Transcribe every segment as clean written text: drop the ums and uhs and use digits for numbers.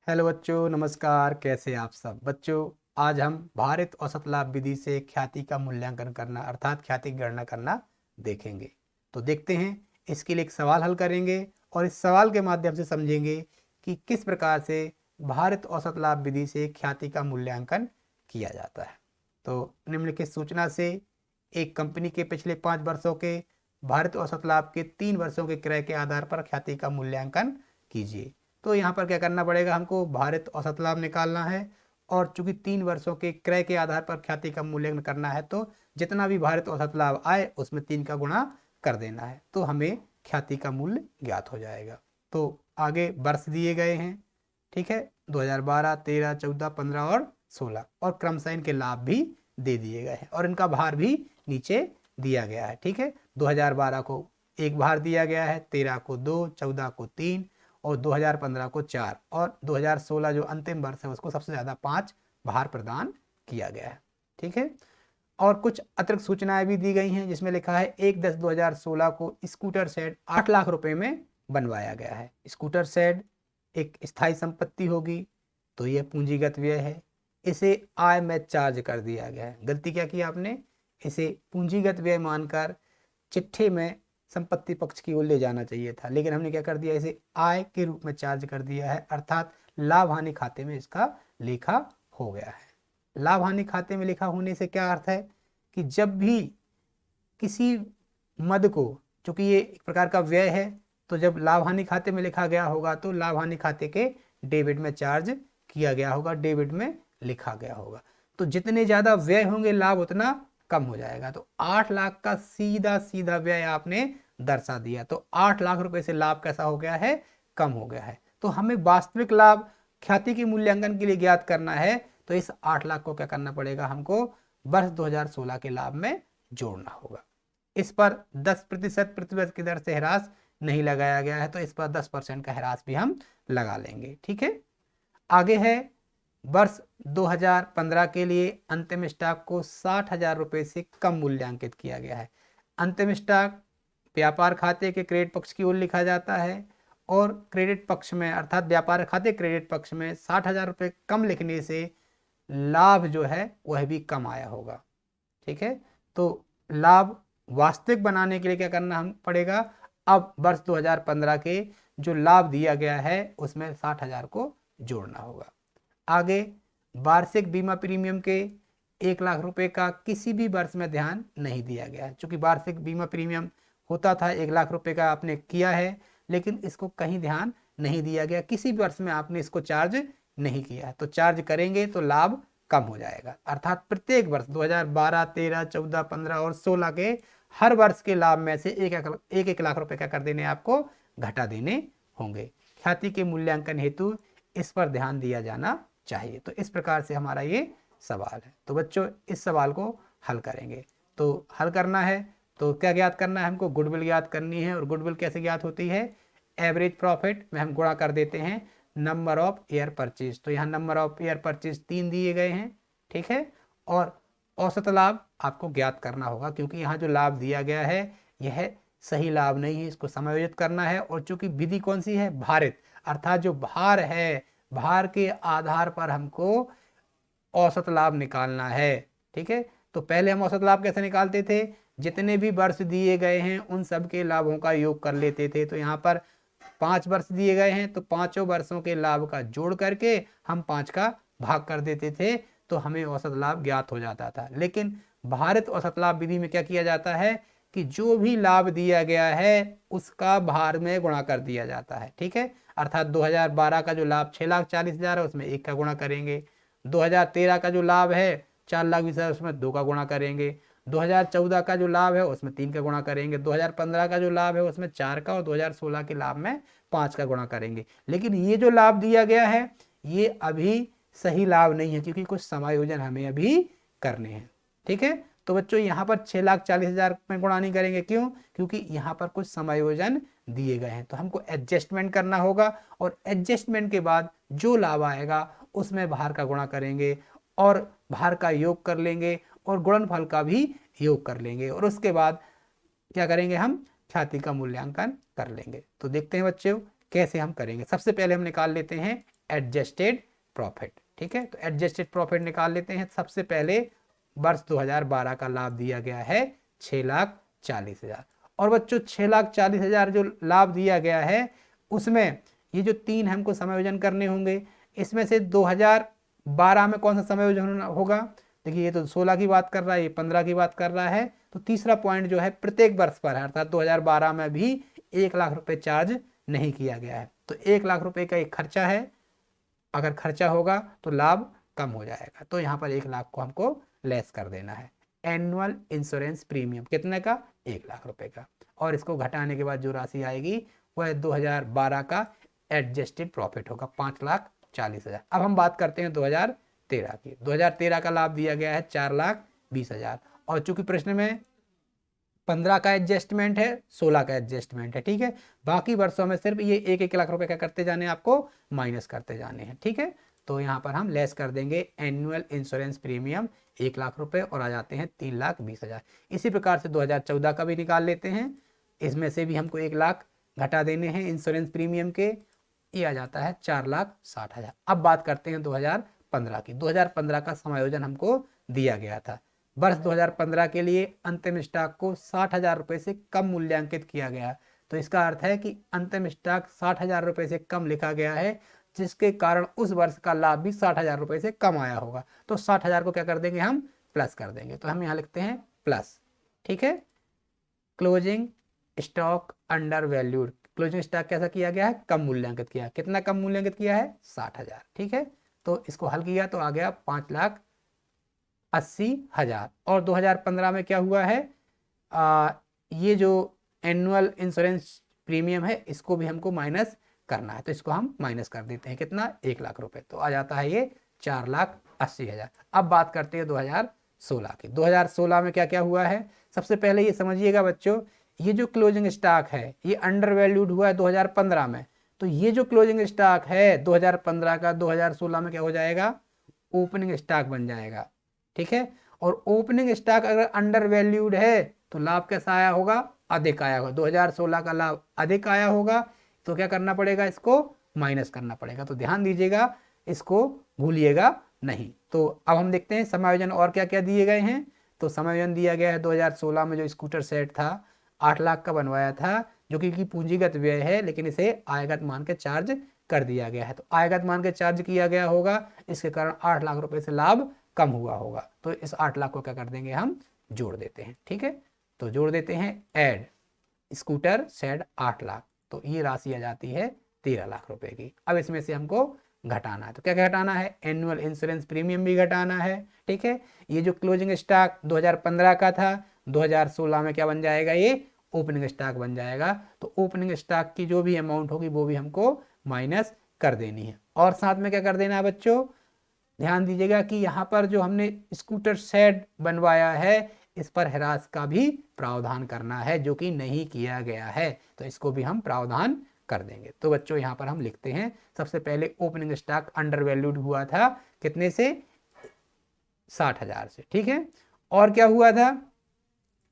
Hello बच्चों, नमस्कार। कैसे आप सब बच्चों? आज हम भारित औसत लाभ विधि से ख्याति का मूल्यांकन करना अर्थात ख्याति की गणना करना देखेंगे। तो देखते हैं, इसके लिए एक सवाल हल करेंगे और इस सवाल के माध्यम से समझेंगे कि किस प्रकार से भारित औसत लाभ विधि से ख्याति का मूल्यांकन किया जाता है। तो निम्नलिखित सूचना से एक कंपनी के पिछले 5 वर्षों के भारित औसत लाभ के 3 वर्षों के क्रय के आधार पर ख्याति का मूल्यांकन कीजिए। तो यहाँ पर क्या करना पड़ेगा, हमको भारित औसत लाभ निकालना है और चूंकि 3 वर्षों के क्रय के आधार पर ख्याति का मूल्यांकन करना है तो जितना भी भारित औसत लाभ आए उसमें 3 का गुणा कर देना है, तो हमें ख्याति का मूल्य ज्ञात हो जाएगा। तो आगे वर्ष दिए गए हैं, ठीक है, 2012, 13, 14, 15 और 16 और क्रमशः इनके लाभ भी दे दिए गए हैं और इनका भार भी नीचे दिया गया है। ठीक है, 2012 को 1 भार दिया गया है, 13 को 2, 14 को 3 और 2015 को 4 और 2016 जो अंतिम वर्ष है उसको सबसे ज़्यादा 5 भार प्रदान किया गया है। ठीक है, और कुछ अतिरिक्त सूचनाएं भी दी गई हैं जिसमें लिखा है 1/10/2016 को स्कूटर शेड 8 लाख रुपए में बनवाया गया है। स्कूटर शेड एक स्थायी संपत्ति होगी तो यह पूंजीगत व्यय है, इसे आय में चार्ज कर दिया गया है। गलती क्या की आपने, इसे पूंजीगत व्यय मानकर चिट्ठे में संपत्ति पक्ष की ओर ले जाना चाहिए था, लेकिन हमने क्या कर दिया, इसे आय के रूप में चार्ज कर दिया है, अर्थात लाभ हानि खाते में इसका लेखा हो गया है। लाभ हानि खाते में लिखा होने से क्या अर्थ है कि जब भी किसी मद को, चूंकि ये एक प्रकार का व्यय है, तो जब लाभ हानि खाते में लिखा गया होगा तो लाभ हानि खाते के डेबिट में चार्ज किया गया होगा, डेबिट में लिखा गया होगा। तो जितने ज्यादा व्यय होंगे लाभ उतना कम हो जाएगा। तो 8 लाख का सीधा सीधा व्यय आपने दर्शा दिया, तो 8 लाख रुपए से लाभ कैसा हो गया है, कम हो गया है। तो हमें वास्तविक लाभ ख्याति के मूल्यांकन के लिए ज्ञात करना है, तो इस 8 लाख को क्या करना पड़ेगा, हमको वर्ष 2016 के लाभ में जोड़ना होगा। इस पर 10% प्रतिवर्ष की दर से ह्रास नहीं लगाया गया है, तो इस पर 10% का ह्रास भी हम लगा लेंगे। ठीक है, आगे है वर्ष 2015 के लिए अंतिम स्टॉक को 60,000 रुपए से कम मूल्यांकित किया गया है। अंतिम स्टॉक व्यापार खाते के क्रेडिट पक्ष की ओर लिखा जाता है और क्रेडिट पक्ष में अर्थात व्यापार खाते क्रेडिट पक्ष में 60,000 रुपए कम लिखने से लाभ जो है वह भी कम आया होगा। ठीक है, तो लाभ वास्तविक बनाने के लिए क्या करना हम पड़ेगा, अब वर्ष 2015 के जो लाभ दिया गया है उसमें 60,000 को जोड़ना होगा। आगे वार्षिक बीमा प्रीमियम के 1 लाख रुपए का किसी भी वर्ष में ध्यान नहीं दिया गया है। चूंकि वार्षिक बीमा प्रीमियम होता था 1 लाख रुपए का आपने किया है, लेकिन इसको कहीं ध्यान नहीं दिया गया, किसी भी वर्ष में आपने इसको चार्ज नहीं किया है। तो चार्ज करेंगे तो लाभ कम हो जाएगा, अर्थात प्रत्येक वर्ष 2012, 13, 14, 15 और 16 के हर वर्ष के लाभ में से एक लाख रुपए क्या कर देने, आपको घटा देने होंगे। ख्याति के मूल्यांकन हेतु इस पर ध्यान दिया जाना चाहिए। तो इस प्रकार से हमारा ये सवाल है। तो बच्चों इस सवाल को हल करेंगे। तो हल करना है तो क्या ज्ञात करना है, हमको गुडविल ज्ञात करनी है। और गुडविल कैसे ज्ञात होती है, एवरेज प्रॉफिट में हम गुणा कर देते हैं नंबर ऑफ ईयर परचेज। तो यहाँ नंबर ऑफ ईयर परचेज 3 दिए गए हैं, ठीक है, और औसत लाभ आपको ज्ञात करना होगा, क्योंकि यहाँ जो लाभ दिया गया है यह सही लाभ नहीं है, इसको समायोजित करना है। और चूंकि विधि कौन सी है, भारित, अर्थात जो भार है भार के आधार पर हमको औसत लाभ निकालना है। ठीक है, तो पहले हम औसत लाभ कैसे निकालते थे, जितने भी वर्ष दिए गए हैं उन सब के लाभों का योग कर लेते थे। तो यहाँ पर 5 वर्ष दिए गए हैं तो 5 वर्षों के लाभ का जोड़ करके हम 5 का भाग कर देते थे, तो हमें औसत लाभ ज्ञात हो जाता था। लेकिन भारित औसत लाभ विधि में क्या किया जाता है कि जो भी लाभ दिया गया है उसका भार में गुणा कर दिया जाता है। ठीक है, अर्थात 2012 का जो लाभ 6,40,000 है उसमें 1 का गुणा करेंगे, 2013 का जो लाभ है 4,20,000 उसमें 2 का गुणा करेंगे, 2014 का जो लाभ है उसमें 3 का गुणा करेंगे, 2015 का जो लाभ है उसमें 4 का और 2016 के लाभ में 5 का गुणा करेंगे। लेकिन ये जो लाभ दिया गया है ये अभी सही लाभ नहीं है, क्योंकि कुछ समायोजन हमें अभी करने हैं। ठीक है, तो बच्चों यहाँ पर 6,40,000 में गुणा नहीं करेंगे, क्यों, क्योंकि यहाँ पर कुछ समायोजन दिए गए हैं, तो हमको एडजस्टमेंट करना होगा। और एडजस्टमेंट के बाद जो लाभ आएगा उसमें भार का गुणा करेंगे और भार का योग कर लेंगे और गुणनफल का भी योग कर लेंगे, और उसके बाद क्या करेंगे, हम ख्याति का मूल्यांकन कर लेंगे। तो देखते हैं बच्चों कैसे हम करेंगे। सबसे पहले हम निकाल लेते हैं एडजस्टेड प्रॉफिट। ठीक है, तो एडजस्टेड प्रॉफिट निकाल लेते हैं। सबसे पहले वर्ष 2012 का लाभ दिया गया है 6,40,000। और बच्चों 6,40,000 जो लाभ दिया गया है उसमें ये जो 3 हमको समायोजन करने होंगे, इसमें से 2012 में कौन सा समायोजन होगा? देखिए ये तो 16 की बात कर रहा है, ये 15 की बात कर रहा है, तो तीसरा पॉइंट जो है प्रत्येक वर्ष पर है, अर्थात 2012 में भी 1 लाख रुपए चार्ज नहीं किया गया है। तो 1 लाख रुपए का एक खर्चा है, अगर खर्चा होगा तो लाभ कम हो जाएगा, तो यहाँ पर 1 लाख को हमको लेस कर देना है। एनुअल इंश्योरेंस प्रीमियम कितने का? 1 लाख रुपए का, और इसको घटाने के बाद जो राशि आएगी वह 2012 का एडजस्टेड प्रॉफिट होगा 5,40,000। अब हम बात करते हैं 2013 की। 2013 का लाभ दिया गया है 4,20,000, और चूंकि प्रश्न में 15 का एडजस्टमेंट है, 16 का एडजस्टमेंट है, ठीक है, बाकी वर्षों में सिर्फ ये 1-1 लाख रुपए का करते जाने, आपको माइनस करते जाने हैं। ठीक है, तो यहाँ पर हम लेस कर देंगे एनुअल इंश्योरेंस प्रीमियम 1 लाख रुपए और आ जाते हैं 3,20,000। इसी प्रकार से 2014 का भी निकाल लेते हैं, इसमें से भी हमको 1 लाख घटा देने हैं इंश्योरेंस प्रीमियम के, ये आ जाता है 4,60,000। अब बात करते हैं 2015 की। 2015 का समायोजन हमको दिया गया था। वर्ष 2015 के लिए अंतिम स्टॉक को 60,000 रुपए से कम मूल्यांकित किया गया, तो इसका अर्थ है कि अंतिम स्टॉक 60,000 रुपए से कम लिखा गया है, जिसके कारण उस वर्ष का लाभ भी 60,000 रुपए से कम आया होगा। तो 60,000 को क्या कर देंगे? हम प्लस कर देंगे, तो हम यहाँ लिखते हैं प्लस। ठीक है, closing stock under valued, closing stock कैसा किया गया है? कम मूल्यांकित किया। कितना कम मूल्यांकित किया है? 60,000। ठीक है, तो इसको हल किया तो आ गया 5,80,000। और 2015 में क्या हुआ है? ये जो एनुअल इंश्योरेंस प्रीमियम है इसको भी हमको माइनस करना है, तो इसको हम माइनस कर देते हैं। कितना? 1 लाख रुपए, तो आ जाता है ये 4,80,000। अब बात करते हैं 2016 की। 2016 में क्या क्या हुआ है? सबसे पहले ये समझिएगा बच्चों, ये जो क्लोजिंग स्टॉक है ये अंडर वैल्यूड हुआ है 2015 में, तो ये जो क्लोजिंग स्टॉक है 2015 का 2016 में क्या हो जाएगा? ओपनिंग स्टॉक बन जाएगा। ठीक है, और ओपनिंग स्टॉक अगर अंडर वैल्यूड है तो लाभ कैसा आया होगा? अधिक आया होगा। 2016 का लाभ अधिक आया होगा, तो क्या करना पड़ेगा? इसको माइनस करना पड़ेगा। तो ध्यान दीजिएगा, इसको भूलिएगा नहीं। तो अब हम देखते हैं समायोजन और क्या क्या दिए गए हैं। तो समायोजन दिया गया है 2016 में जो स्कूटर सेट था 8 लाख का बनवाया था, जो कि पूंजीगत व्यय है, लेकिन इसे आयगत मान के चार्ज कर दिया गया है। तो आयगत मान के चार्ज किया गया होगा, इसके कारण 8 लाख रुपए से लाभ कम हुआ होगा। तो इस 8 लाख को क्या कर देंगे? हम जोड़ देते हैं। ठीक है, तो जोड़ देते हैं एड स्कूटर सेट 8 लाख, तो ये राशि आ जाती है 13 लाख रुपए की। अब इसमें से हमको घटाना है, तो क्या घटाना है? एनुअल इंश्योरेंस प्रीमियम भी घटाना है। ठीक है, ये जो क्लोजिंग स्टॉक 2015 का था 2016 में क्या बन जाएगा? ये ओपनिंग स्टॉक बन जाएगा। तो ओपनिंग स्टॉक की जो भी अमाउंट होगी वो भी हमको माइनस कर देनी है। और साथ में क्या कर देना है बच्चों? ध्यान दीजिएगा कि यहाँ पर जो हमने स्कूटर शेड बनवाया है इस पर ह्रास का भी प्रावधान करना है, जो कि नहीं किया गया है, तो इसको भी हम प्रावधान कर देंगे। तो बच्चों यहाँ पर हम लिखते हैं, सबसे पहले ओपनिंग स्टॉक अंडर वैल्यूड हुआ था कितने से? 60,000 से। ठीक है, और क्या हुआ था?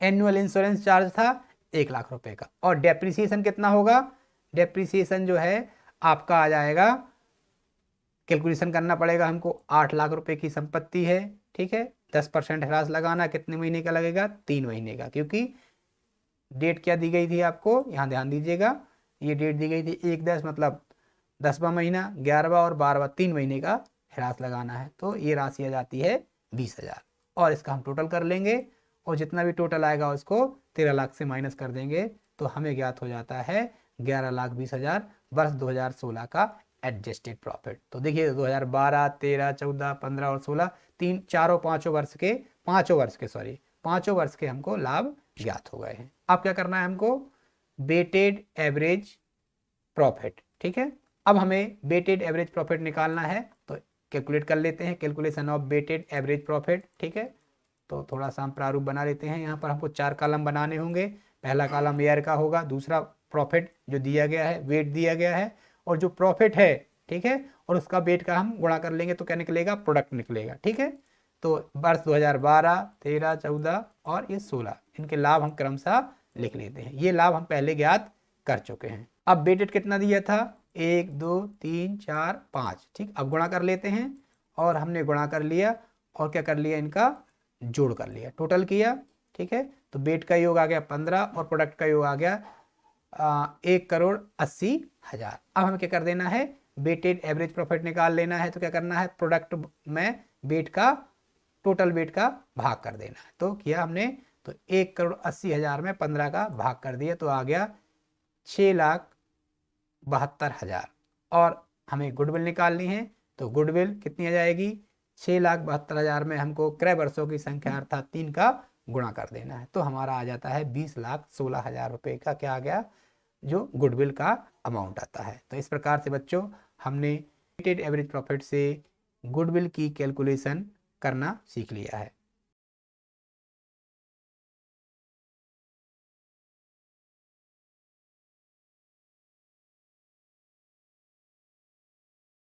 एनुअल इंश्योरेंस चार्ज था 1 लाख रुपए का। और डेप्रिसिएशन कितना होगा? डेप्रिसिएशन जो है आपका आ जाएगा, कैलकुलेशन करना पड़ेगा हमको, 8 लाख रुपए की संपत्ति है। ठीक है, 10% ह्रास लगाना, कितने महीने का लगेगा? 3 महीने का, क्योंकि डेट क्या दी गई थी आपको? यहाँ ध्यान दीजिएगा, ये डेट दी गई थी 1/10, मतलब 10वां महीना, 11वां और 12वां, 3 महीने का ह्रास लगाना है। तो ये राशि आ जाती है 20,000, और इसका हम टोटल कर लेंगे, और जितना भी टोटल आएगा उसको 13 लाख से माइनस कर देंगे, तो हमें ज्ञात हो जाता है 11,20,000 वर्ष 2016 का एडजस्टेड प्रॉफिट। तो देखिए 2012, 13, 14, 15 और 16, पांचों वर्ष के हमको लाभ ज्ञात हो गए हैं। अब क्या करना है हमको? Weighted average profit. ठीक है, अब हमें वेटेड एवरेज प्रॉफिट निकालना है, तो कैलकुलेट कर लेते हैं, calculation of weighted average profit. ठीक है, तो थोड़ा सा हम प्रारूप बना लेते हैं। यहाँ पर हमको 4 कॉलम बनाने होंगे। पहला कॉलम ईयर का होगा, दूसरा प्रॉफिट जो दिया गया है, वेट दिया गया है, और जो प्रॉफिट है, ठीक है, और उसका वेट का हम गुणा कर लेंगे तो क्या निकलेगा? प्रोडक्ट निकलेगा। ठीक है, तो वर्ष 2012, 13, 14 और ये 16, इनके लाभ हम क्रमशः लिख लेते हैं। ये लाभ हम पहले ज्ञात कर चुके हैं। अब वेटेड कितना दिया था? 1 2 3 4 5, ठीक। अब गुणा कर लेते हैं, और हमने गुणा कर लिया और क्या कर लिया, इनका जोड़ कर लिया, टोटल किया, ठीक है। तो वेट का योग आ गया 15 और प्रोडक्ट का योग आ गया 1,80,000। अब हमें क्या कर देना है, वेटेड एवरेज प्रॉफिट निकाल लेना है। तो क्या करना है, प्रोडक्ट में वेट का टोटल वेट का भाग कर देना है। तो किया हमने, तो 1,80,000 में 15 का भाग कर दिया, तो आ गया 6,72,000। और हमें गुडविल निकालनी है, तो गुडविल कितनी आ जाएगी, 6,72,000 में हमको क्रय वर्षों की संख्या अर्थात 3 का गुणा कर देना है। तो हमारा आ जाता है 20,16,000 रुपये का क्या आ गया, जो गुडविल का अमाउंट आता है। तो इस प्रकार से बच्चों हमने वेटेड एवरेज प्रॉफिट से गुडविल की कैलकुलेशन करना सीख लिया है।